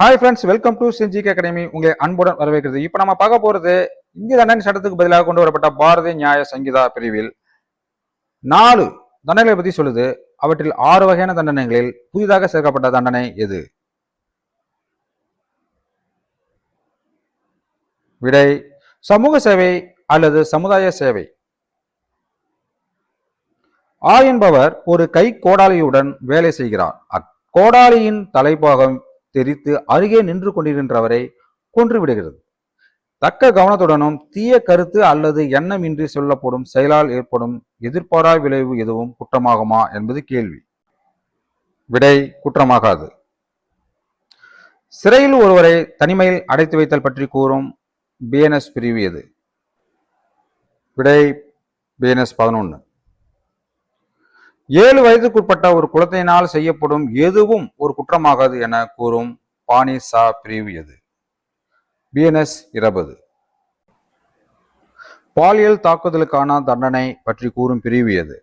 Hi friends, welcome to செஞ்சிக் academy. உங்களை அன்புடன் வரவேற்கிறது. இப்போ நம்ம பார்க்க போறது இந்திய தண்டனை சட்டத்துக்கு பதிலாக கொண்டு வரப்பட்ட பாரதிய நியாய சங்கீதா பிரிவில் 4 தண்டனைகளை பத்தி சொல்லுது. அவற்றில் 6 வகையான தண்டனைகளில் புதிதாக சேர்க்கப்பட்ட தண்டனை எது? விடை சமூக சேவை அல்லது சமுதாய சேவை. ஆ என்பவர் ஒரு கை கோடாலியுடன் வேலை செய்கிறார். அக்கோடாலியின் தலைப்பாகம் தெரித்து அருகே நின்று கொண்டிருக்கின்றவரை கொன்று விடுகிறது. தக்க கவனத்துடனும் தீய கருத்து அல்லது எண்ணம் இன்றி சொல்லப்படும் செயலால் ஏற்படும் எதிர்பாரா விளைவு எதுவும் குற்றமாகுமா என்பது கேள்வி. விடை குற்றமாகாது. சிறையில் ஒருவரை தனிமையில் அடைத்து வைத்தல் பற்றி கூறும் பிஎன்எஸ் பிரிவு எது? விடை பிஎன்எஸ் 11. 7 வயதுக்குட்பட்ட ஒரு குழந்தையினால் செய்யப்படும் எதுவும் ஒரு குற்றமாகாது என கூறும் பானிசா பிரிவு எது? பிஎன்எஸ் 20. பாலியல் தாக்குதலுக்கான தண்டனை பற்றி கூறும் பிரிவு எது?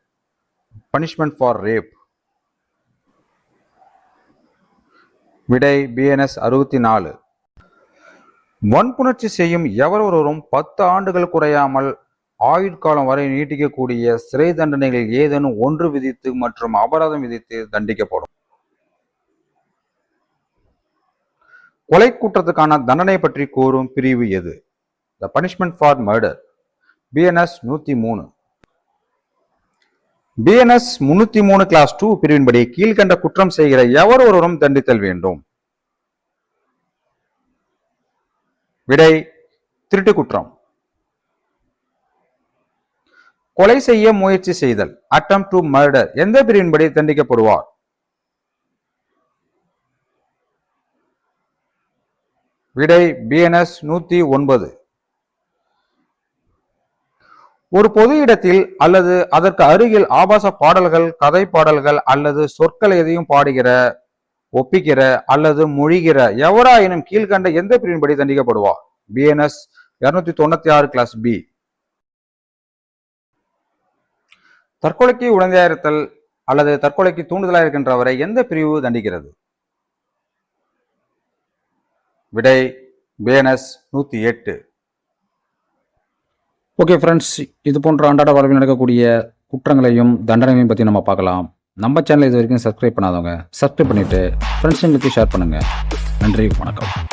Punishment for rape. விடை பிஎன்எஸ் 64. வன்புணர்ச்சி செய்யும் எவரொருவரும் 10 ஆண்டுகள் குறையாமல் ஆயுட்காலம் வரை நீட்டிக்கக்கூடிய சிறை தண்டனைகள் ஏதேனும் ஒன்று விதித்து மற்றும் அபராதம் விதித்து தண்டிக்கப்படும். கொலை குற்றத்துக்கான தண்டனை பற்றி கூறும் பிரிவு எது? The punishment for murder. BNS 103. BNS 303 clause 2 பிரிவின்படி கீழ்கண்ட குற்றம் செய்கிற எவர் ஒருவரும் தண்டித்தல் வேண்டும். விடை திருட்டு குற்றம். கொலை செய்ய முயற்சி செய்தல், அட்டெம்ப்ட் டு மர்டர், எந்த பிரிவின்படி தண்டிக்கப்படுவார்? விடை பிஎன்எஸ் 109. ஒரு பொது இடத்தில் அல்லது அதற்கு அருகில் ஆபாச பாடல்கள், கதை பாடல்கள் அல்லது சொற்கள் எதையும் பாடுகிற, ஒப்பிக்கிற அல்லது மொழிகிற எவராயினும் கீழ்கண்ட எந்த பிரிவின்படி தண்டிக்கப்படுவார்? BNS 296 clause B. தற்கொலைக்கு உடந்தையாயிருத்தல் அல்லது தற்கொலைக்கு தூண்டுதலாயிருக்கின்றவரை எந்த பிரிவு தண்டிக்கிறது? விடை பிஎன்எஸ் 108. ஓகே ஃப்ரெண்ட்ஸ், இது போன்ற அன்றாட வாழ்வில் நடக்கக்கூடிய குற்றங்களையும் தண்டனைகளையும் பற்றி நம்ம பார்க்கலாம். நம்ம சேனலை இது வரைக்கும் சப்ஸ்கிரைப் பண்ணாதவங்க சப்ஸ்கிரைப் பண்ணிவிட்டு ஃப்ரெண்ட்ஸுங்களுக்கு ஷேர் பண்ணுங்கள். நன்றி, வணக்கம்.